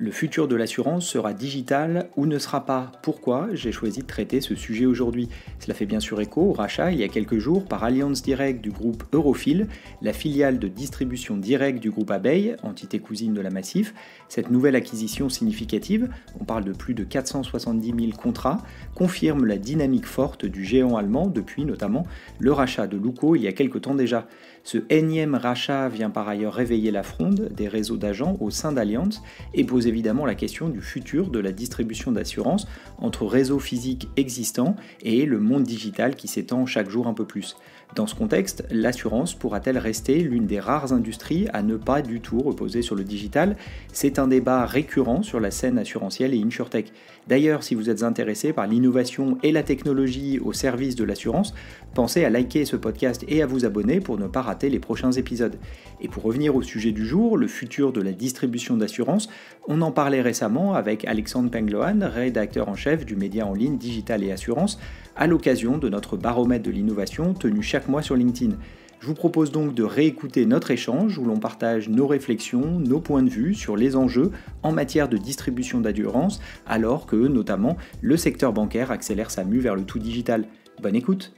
Le futur de l'assurance sera digital ou ne sera pas. Pourquoi j'ai choisi de traiter ce sujet aujourd'hui? Cela fait bien sûr écho au rachat il y a quelques jours par Allianz Direct du groupe Eurofil, la filiale de distribution directe du groupe Abeille, entité cousine de la Massif. Cette nouvelle acquisition significative, on parle de plus de 470 000 contrats, confirme la dynamique forte du géant allemand depuis notamment le rachat de Luko il y a quelques temps déjà. Ce énième rachat vient par ailleurs réveiller la fronde des réseaux d'agents au sein d'Allianz et pose évidemment la question du futur de la distribution d'assurance entre réseaux physiques existants et le monde digital qui s'étend chaque jour un peu plus. Dans ce contexte, l'assurance pourra-t-elle rester l'une des rares industries à ne pas du tout reposer sur le digital? C'est un débat récurrent sur la scène assurantielle et InsurTech. D'ailleurs, si vous êtes intéressé par l'innovation et la technologie au service de l'assurance, pensez à liker ce podcast et à vous abonner pour ne pas rater les prochains épisodes. Et pour revenir au sujet du jour, le futur de la distribution d'assurance, on en parlait récemment avec Alexandre Pengloan, rédacteur en chef du média en ligne Digital et Assurance, à l'occasion de notre baromètre de l'innovation tenu chaque mois sur LinkedIn. Je vous propose donc de réécouter notre échange où l'on partage nos réflexions, nos points de vue sur les enjeux en matière de distribution d'assurance, alors que, notamment, le secteur bancaire accélère sa mue vers le tout digital. Bonne écoute!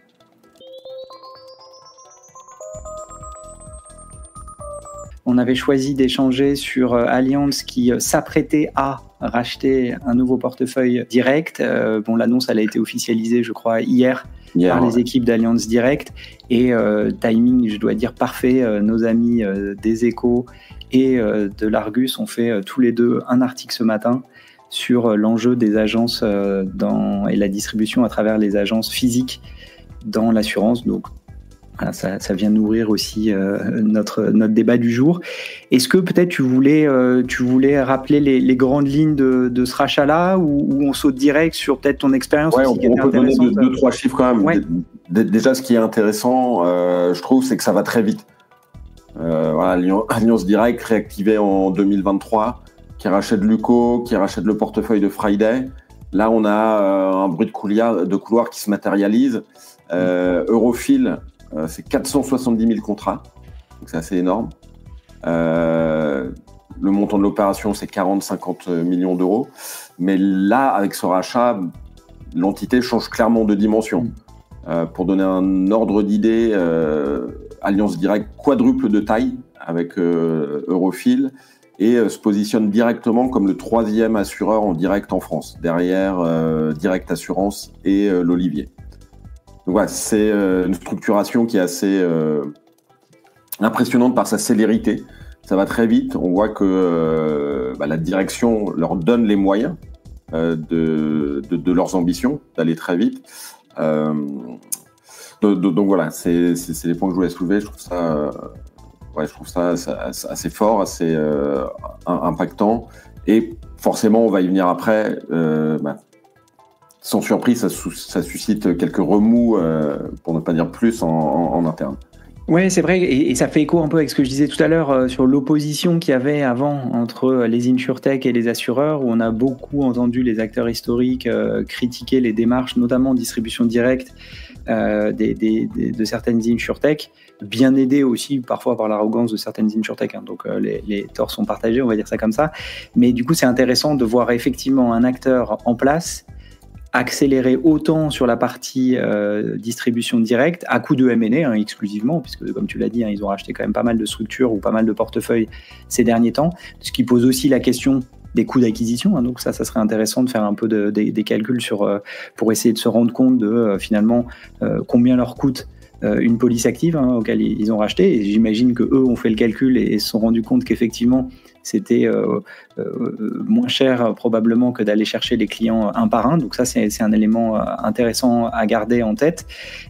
On avait choisi d'échanger sur Allianz qui s'apprêtait à racheter un nouveau portefeuille direct. L'annonce elle a été officialisée, je crois, hier par les équipes d'Allianz Direct. Et timing, je dois dire, parfait. Nos amis des Échos et de l'Argus ont fait tous les deux un article ce matin sur l'enjeu des agences et la distribution à travers les agences physiques dans l'assurance. Donc, voilà, ça vient nourrir aussi notre débat du jour. Est-ce que peut-être tu voulais rappeler les grandes lignes de ce rachat-là ou on saute direct sur peut-être ton expérience? Ouais, on peut donner deux, trois chiffres quand même. Ouais. Déjà, ce qui est intéressant, je trouve, c'est que ça va très vite. Allianz Direct, réactivé en 2023, qui rachète Luko, qui rachète le portefeuille de Friday. Là, on a un bruit de couloir qui se matérialise. Eurofil, c'est 470 000 contrats, donc c'est assez énorme. Le montant de l'opération, c'est 40-50 millions d'euros. Mais là, avec ce rachat, l'entité change clairement de dimension. Pour donner un ordre d'idée, Allianz Direct quadruple de taille avec Eurofil et se positionne directement comme le 3e assureur en direct en France, derrière Direct Assurance et l'Olivier. Donc voilà, c'est une structuration qui est assez impressionnante par sa célérité. Ça va très vite. On voit que la direction leur donne les moyens de leurs ambitions, d'aller très vite. Donc voilà, c'est les points que je voulais soulever. Je trouve ça assez fort, assez impactant. Et forcément, on va y venir après. Sans surprise, ça suscite quelques remous, pour ne pas dire plus, en interne. Oui, c'est vrai, et ça fait écho un peu avec ce que je disais tout à l'heure sur l'opposition qu'il y avait avant entre les InsurTech et les assureurs, où on a beaucoup entendu les acteurs historiques critiquer les démarches, notamment en distribution directe de certaines InsurTech, bien aidées aussi parfois par l'arrogance de certaines InsurTech, donc les torts sont partagés, on va dire ça comme ça. Mais du coup, c'est intéressant de voir effectivement un acteur en place accélérer autant sur la partie distribution directe à coup de M&A exclusivement, puisque comme tu l'as dit, ils ont racheté quand même pas mal de structures ou pas mal de portefeuilles ces derniers temps, ce qui pose aussi la question des coûts d'acquisition, donc ça serait intéressant de faire un peu des calculs pour essayer de se rendre compte de finalement combien leur coûte une police active auquel ils ont racheté, et j'imagine que eux ont fait le calcul et se sont rendus compte qu'effectivement c'était moins cher probablement que d'aller chercher les clients un par un, donc ça c'est un élément intéressant à garder en tête,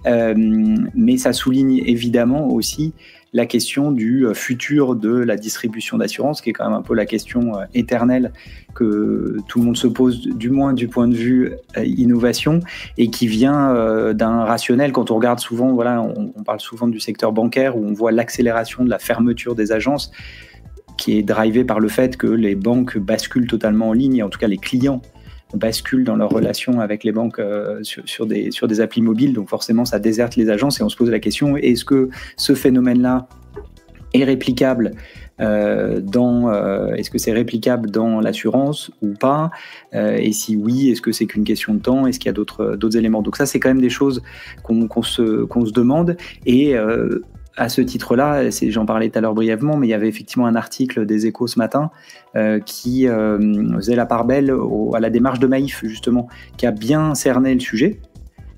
mais ça souligne évidemment aussi la question du futur de la distribution d'assurance, qui est quand même un peu la question éternelle que tout le monde se pose, du moins du point de vue innovation, et qui vient d'un rationnel. Quand on regarde souvent, on parle souvent du secteur bancaire, où on voit l'accélération de la fermeture des agences, qui est drivée par le fait que les banques basculent totalement en ligne, et en tout cas les clients basculent dans leur relation avec les banques sur des applis mobiles, donc forcément ça déserte les agences, et on se pose la question, est-ce que ce phénomène-là est réplicable est-ce que c'est réplicable dans l'assurance ou pas, et si oui, est-ce que c'est qu'une question de temps, est-ce qu'il y a d'autres éléments. Donc ça, c'est quand même des choses qu'on se demande, et à ce titre-là, j'en parlais tout à l'heure brièvement, mais il y avait effectivement un article des Échos ce matin qui faisait la part belle à la démarche de Maïf, justement, qui a bien cerné le sujet.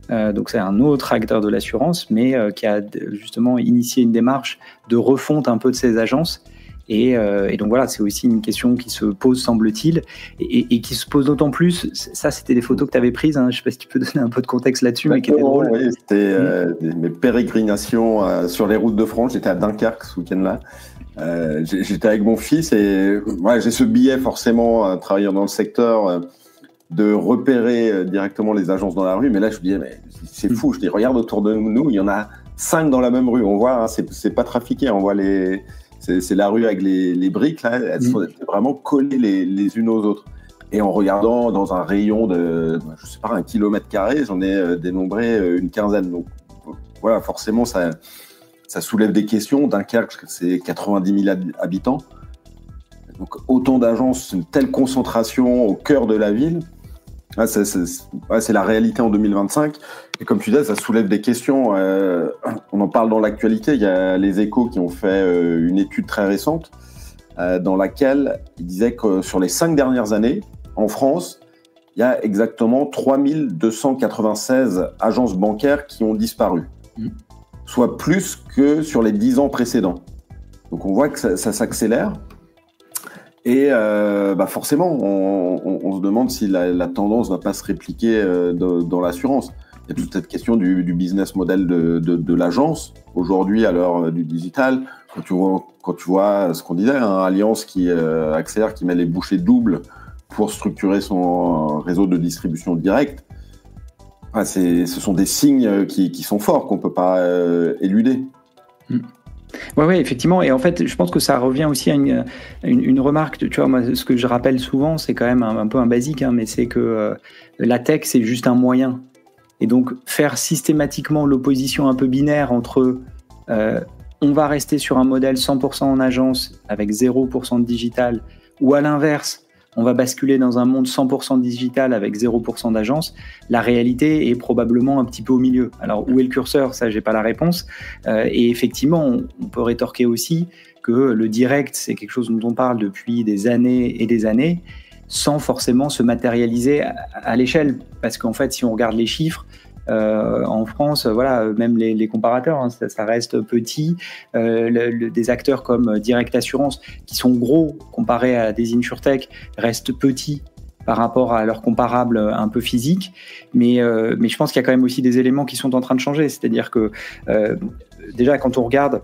Donc c'est un autre acteur de l'assurance, mais qui a justement initié une démarche de refonte un peu de ces agences. Et donc voilà, c'est aussi une question qui se pose, semble-t-il, et qui se pose d'autant plus. Ça, c'était des photos que tu avais prises, hein. Je ne sais pas si tu peux donner un peu de contexte là-dessus, mais qui étaient drôles. Oui, c'était mes pérégrinations sur les routes de France. J'étais à Dunkerque ce week-end-là. J'étais avec mon fils, et j'ai ce biais forcément, travaillant dans le secteur, de repérer directement les agences dans la rue. Mais là, je me disais, mais c'est fou. Je dis, regarde autour de nous, il y en a 5 dans la même rue. On voit, hein, c'est pas trafiqué. On voit c'est la rue avec les briques, là, elles sont vraiment collées les unes aux autres. Et en regardant dans un rayon de, je sais pas, 1 kilomètre carré, j'en ai dénombré une quinzaine. Donc voilà, forcément, ça soulève des questions. Dunkerque, c'est 90 000 habitants. Donc autant d'agences, une telle concentration au cœur de la ville. C'est la réalité en 2025. Et comme tu disais, ça soulève des questions. On en parle dans l'actualité. Il y a les Échos qui ont fait une étude très récente dans laquelle ils disaient que sur les 5 dernières années, en France, il y a exactement 3296 agences bancaires qui ont disparu, soit plus que sur les 10 ans précédents. Donc on voit que ça s'accélère. Et forcément, on se demande si la tendance ne va pas se répliquer dans l'assurance. Il y a toute cette question du business model de l'agence. Aujourd'hui, à l'heure du digital, quand tu vois ce qu'on disait, hein, Allianz qui accélère, qui met les bouchées doubles pour structurer son réseau de distribution directe, ce sont des signes qui sont forts, qu'on ne peut pas éluder. Oui, effectivement. Et en fait, je pense que ça revient aussi à une remarque. Tu vois, moi, ce que je rappelle souvent, c'est quand même un peu un basique, hein, mais c'est que la tech, c'est juste un moyen. Et donc, faire systématiquement l'opposition un peu binaire entre on va rester sur un modèle 100% en agence avec 0% de digital, ou à l'inverse, on va basculer dans un monde 100% digital avec 0% d'agence, la réalité est probablement un petit peu au milieu. Alors, où est le curseur ? Ça, j'ai pas la réponse. Et effectivement, on peut rétorquer aussi que le direct, c'est quelque chose dont on parle depuis des années et des années, sans forcément se matérialiser à l'échelle. Parce qu'en fait, si on regarde les chiffres, en France, voilà, même les comparateurs, hein, ça reste petit. Des acteurs comme Direct Assurance, qui sont gros comparés à des InsurTech, restent petits par rapport à leurs comparables un peu physiques. Mais je pense qu'il y a quand même aussi des éléments qui sont en train de changer. C'est-à-dire que déjà, quand on regarde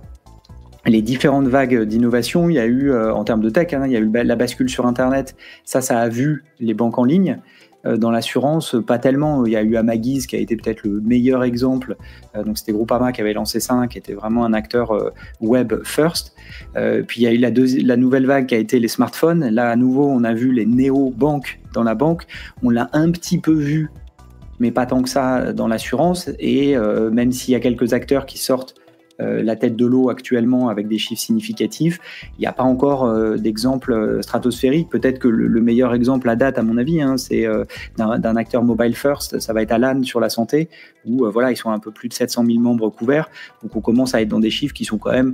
les différentes vagues d'innovation, il y a eu, en termes de tech, hein, il y a eu la bascule sur Internet. Ça a vu les banques en ligne. Dans l'assurance, pas tellement. Il y a eu Amagiz qui a été peut-être le meilleur exemple. Donc c'était Groupama qui avait lancé ça, qui était vraiment un acteur web first. Puis il y a eu la nouvelle vague qui a été les smartphones. Là, à nouveau, on a vu les néo-banques dans la banque. On l'a un petit peu vu, mais pas tant que ça dans l'assurance. Et même s'il y a quelques acteurs qui sortent la tête de l'eau actuellement avec des chiffres significatifs, il n'y a pas encore d'exemple stratosphérique. Peut-être que le meilleur exemple à date, à mon avis, hein, c'est d'un acteur mobile first, ça va être Alan sur la santé, où voilà, ils sont un peu plus de 700 000 membres couverts. Donc on commence à être dans des chiffres qui sont quand même,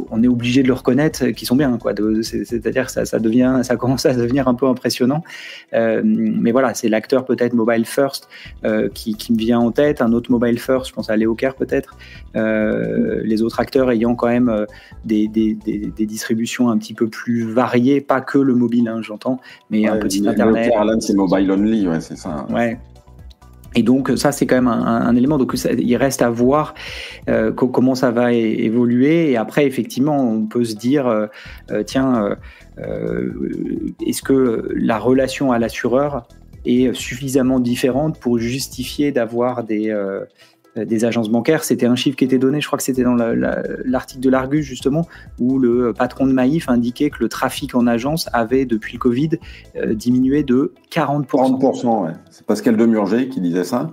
on est obligé de le reconnaître, qui sont bien, quoi. C'est-à-dire que ça commence à devenir un peu impressionnant. Mais voilà, c'est l'acteur peut-être mobile first qui me vient en tête. Un autre mobile first, je pense à Leocare peut-être. Les autres acteurs ayant quand même des distributions un petit peu plus variées, pas que le mobile, hein, j'entends, mais un petit internet. Alan, c'est mobile only, ouais, c'est ça. Ouais. Et donc ça, c'est quand même un élément. Donc il reste à voir comment ça va évoluer. Et après, effectivement, on peut se dire, est-ce que la relation à l'assureur est suffisamment différente pour justifier d'avoir des agences bancaires? C'était un chiffre qui était donné, je crois que c'était dans l'article de l'Argus justement, où le patron de Maïf indiquait que le trafic en agence avait, depuis le Covid, diminué de 40%. 40%, ouais. C'est Pascal Demurger qui disait ça.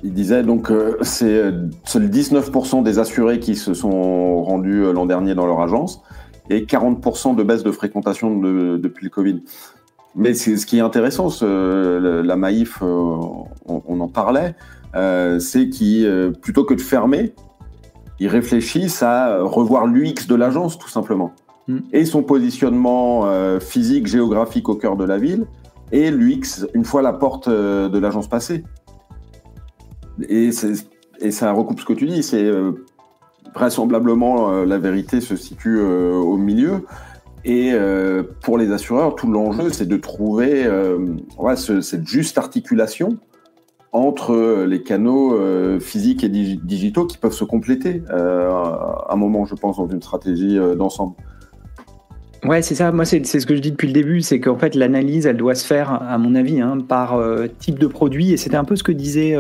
Il disait donc c'est seuls 19% des assurés qui se sont rendus l'an dernier dans leur agence. il y a 40% de baisse de fréquentation depuis le Covid. Mais ce qui est intéressant, la Maïf, on en parlait, c'est qu'ils, plutôt que de fermer, ils réfléchissent à revoir l'UX de l'agence, tout simplement. Et son positionnement physique, géographique au cœur de la ville, et l'UX une fois la porte de l'agence passée. Et ça recoupe ce que tu dis, c'est vraisemblablement la vérité se situe au milieu. Et pour les assureurs, tout l'enjeu, c'est de trouver cette juste articulation entre les canaux physiques et digitaux qui peuvent se compléter à un moment, je pense, dans une stratégie d'ensemble. Ouais, c'est ça. Moi, c'est ce que je dis depuis le début, c'est qu'en fait, l'analyse, elle doit se faire, à mon avis, par type de produit. Et c'était un peu ce que disait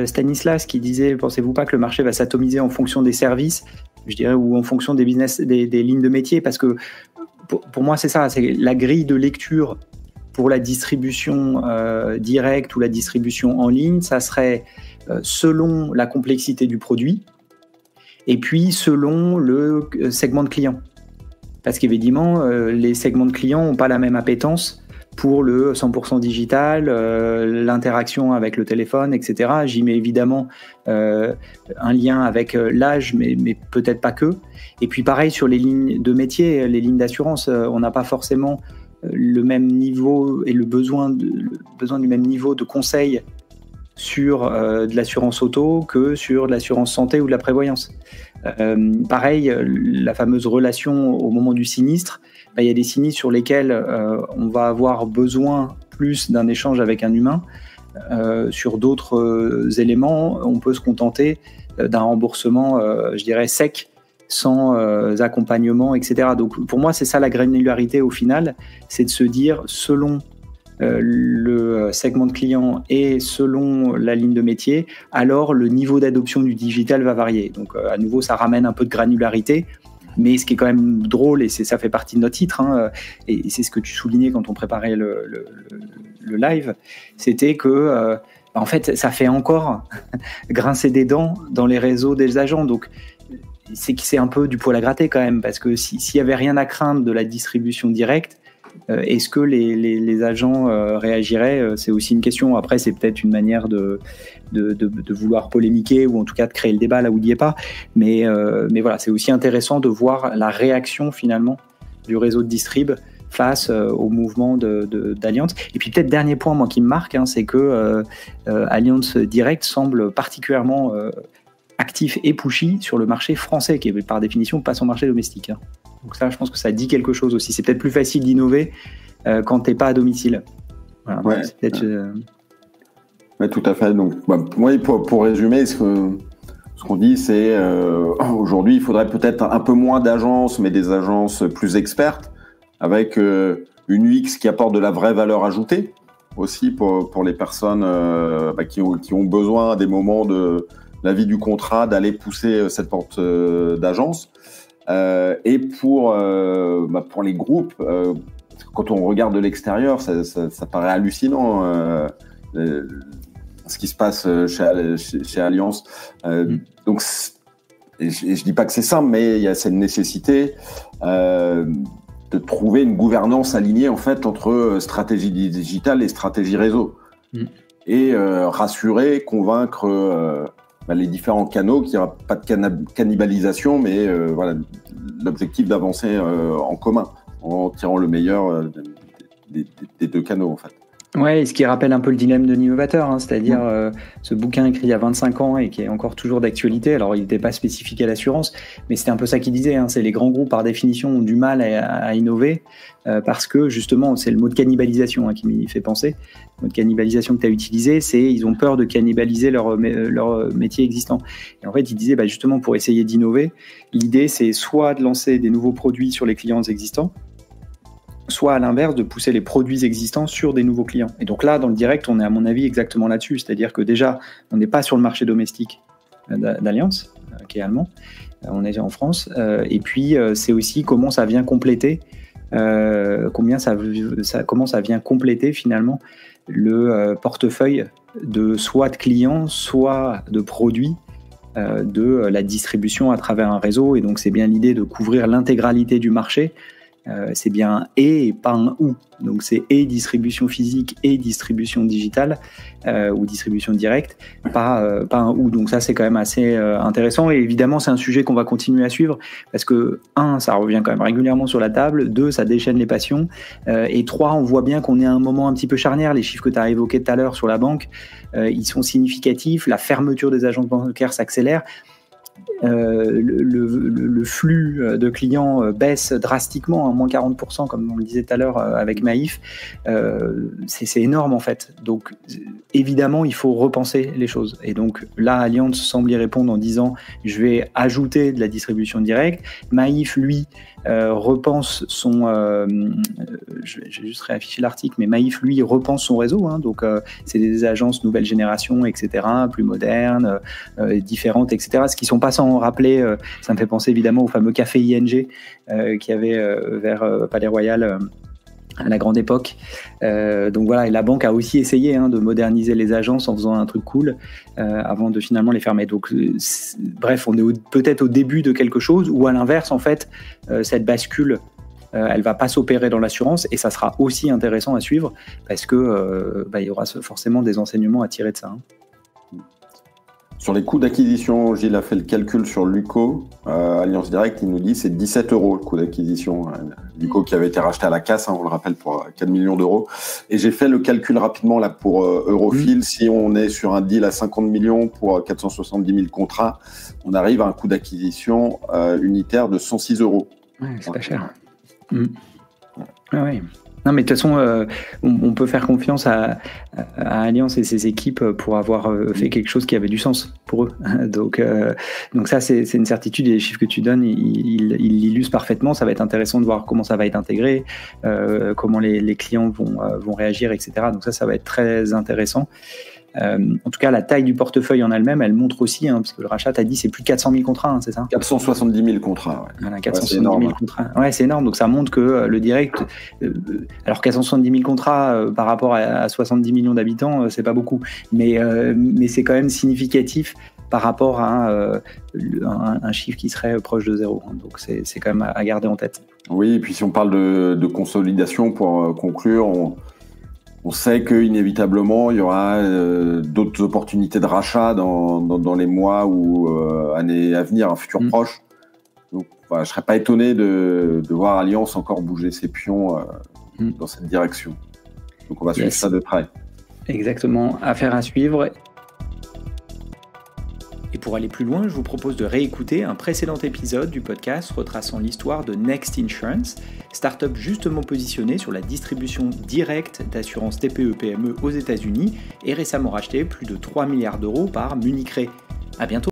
Stanislas, qui disait, pensez-vous pas que le marché va s'atomiser en fonction des services, je dirais, ou en fonction des business, des lignes de métier, parce que pour moi, c'est ça, c'est la grille de lecture pour la distribution directe ou la distribution en ligne, ça serait selon la complexité du produit et puis selon le segment de client. Parce qu'évidemment, les segments de clients n'ont pas la même appétence pour le 100% digital, l'interaction avec le téléphone, etc. J'y mets évidemment un lien avec l'âge, mais peut-être pas que. Et puis pareil sur les lignes de métier, les lignes d'assurance, on n'a pas forcément le même niveau et le besoin du même niveau de conseil sur de l'assurance auto que sur de l'assurance santé ou de la prévoyance. Pareil, la fameuse relation au moment du sinistre, il y a des sinistres sur lesquels on va avoir besoin plus d'un échange avec un humain. Sur d'autres éléments, on peut se contenter d'un remboursement, je dirais, sec, sans accompagnement, etc. Donc pour moi, c'est ça la granularité au final, c'est de se dire selon le segment de client et selon la ligne de métier, alors le niveau d'adoption du digital va varier. Donc à nouveau, ça ramène un peu de granularité, mais ce qui est quand même drôle, et ça fait partie de notre titre, et c'est ce que tu soulignais quand on préparait le live, c'était que en fait, ça fait encore grincer des dents dans les réseaux des agents. Donc c'est un peu du poil à gratter quand même, parce que s'il y avait rien à craindre de la distribution directe, est-ce que les agents réagiraient? C'est aussi une question. Après, c'est peut-être une manière de vouloir polémiquer ou en tout cas de créer le débat là où il n'y est pas. Mais voilà, c'est aussi intéressant de voir la réaction finalement du réseau de distrib face au mouvement d'Allianz. Et puis peut-être dernier point moi qui me marque, c'est que Allianz Direct semble particulièrement actif et pushy sur le marché français, qui est par définition pas son marché domestique. Donc ça, je pense que ça dit quelque chose aussi. C'est peut-être plus facile d'innover quand t'es pas à domicile. Voilà, ouais. C'est peut-être, ouais, tout à fait. Donc, moi, pour résumer, ce qu'on dit, c'est aujourd'hui, il faudrait peut-être un peu moins d'agences, mais des agences plus expertes, avec une UX qui apporte de la vraie valeur ajoutée aussi pour les personnes qui ont besoin à des moments de la vie du contrat d'aller pousser cette porte d'agence. Et pour les groupes, quand on regarde de l'extérieur, ça paraît hallucinant ce qui se passe chez Allianz. Donc, je dis pas que c'est simple, mais il y a cette nécessité de trouver une gouvernance alignée en fait entre stratégie digitale et stratégie réseau, et rassurer, convaincre les différents canaux, qu'il n'y aura pas de cannibalisation, mais voilà, l'objectif d'avancer en commun, en tirant le meilleur des deux canaux, en fait. Ouais, et ce qui rappelle un peu le dilemme de l'innovateur, c'est-à-dire ce bouquin écrit il y a 25 ans et qui est encore toujours d'actualité. Alors, il n'était pas spécifique à l'assurance, mais c'était un peu ça qu'il disait. C'est les grands groupes, par définition, ont du mal à innover parce que, justement, c'est le mot de cannibalisation qui m'y fait penser. Le mot de cannibalisation que tu as utilisé, c'est ils ont peur de cannibaliser leur métier existant. Et en fait, il disait, justement, pour essayer d'innover, l'idée, c'est soit de lancer des nouveaux produits sur les clients existants, soit à l'inverse, de pousser les produits existants sur des nouveaux clients. Et donc là, dans le direct, on est à mon avis exactement là-dessus. C'est-à-dire que déjà, on n'est pas sur le marché domestique d'Allianz, qui est allemand, on est en France. Et puis, c'est aussi comment ça vient compléter, comment ça vient compléter finalement le portefeuille de soit de clients, soit de produits de la distribution à travers un réseau. Et donc, c'est bien l'idée de couvrir l'intégralité du marché. C'est bien un et pas un ou. Donc, c'est et distribution physique et distribution digitale ou distribution directe, pas un ou. Donc, ça, c'est quand même assez intéressant. Et évidemment, c'est un sujet qu'on va continuer à suivre parce que, 1, ça revient quand même régulièrement sur la table. 2, ça déchaîne les passions. Et 3, on voit bien qu'on est à un moment un petit peu charnière. Les chiffres que tu as évoqués tout à l'heure sur la banque, ils sont significatifs. La fermeture des agences bancaires s'accélère. Le flux de clients baisse drastiquement, moins 40%, comme on le disait tout à l'heure avec Maïf. C'est énorme en fait. Donc évidemment, il faut repenser les choses. Et donc là, Allianz semble y répondre en disant je vais ajouter de la distribution directe. Maïf, lui, repense son... je vais juste réafficher l'article, mais Maïf, lui, repense son réseau. Hein, donc c'est des agences nouvelle génération, etc., plus modernes, différentes, etc. Ce qui ne sont pas sans rappeler, ça me fait penser évidemment au fameux café ING qu'il y avait vers Palais Royal à la grande époque. Donc voilà, et la banque a aussi essayé de moderniser les agences en faisant un truc cool avant de finalement les fermer. Donc bref, on est peut-être au début de quelque chose, ou à l'inverse, en fait, cette bascule, elle va pas s'opérer dans l'assurance, et ça sera aussi intéressant à suivre parce que il y aura forcément des enseignements à tirer de ça. Sur les coûts d'acquisition, Gilles a fait le calcul sur Luco. Allianz Direct, il nous dit c'est 17 € le coût d'acquisition. Luco qui avait été racheté à la casse, on le rappelle, pour 4 millions d'euros. Et j'ai fait le calcul rapidement là pour Eurofil. Si on est sur un deal à 50 millions pour 470 000 contrats, on arrive à un coût d'acquisition unitaire de 106 €. Ouais, c'est pas cher. Ah ouais. Non, mais de toute façon, on peut faire confiance à Allianz et ses équipes pour avoir fait quelque chose qui avait du sens pour eux. Donc ça, c'est une certitude, et les chiffres que tu donnes, ils l'illustrent parfaitement. Ça va être intéressant de voir comment ça va être intégré, comment les clients vont réagir, etc. Donc ça va être très intéressant. En tout cas, la taille du portefeuille en elle-même, elle montre aussi, parce que le rachat, tu as dit, c'est plus de 400 000 contrats, c'est ça ? 470 000 contrats. Ouais. Voilà, 470 000 contrats. Ouais, c'est énorme. Donc ça montre que le direct, alors 470 000 contrats par rapport à 70 millions d'habitants, c'est pas beaucoup, mais c'est quand même significatif par rapport à un chiffre qui serait proche de zéro. Donc c'est quand même à garder en tête. Oui, et puis si on parle de consolidation, pour conclure, on sait qu'inévitablement, il y aura d'autres opportunités de rachat dans les mois ou années à venir, un futur proche. Donc, voilà, je ne serais pas étonné de voir Allianz encore bouger ses pions dans cette direction. Donc, on va suivre ça de près. Exactement. Affaire à suivre. Et pour aller plus loin, je vous propose de réécouter un précédent épisode du podcast retraçant l'histoire de Next Insurance, start-up justement positionnée sur la distribution directe d'assurance TPE-PME aux États-Unis et récemment rachetée plus de 3 milliards d'euros par Munich Re. À bientôt.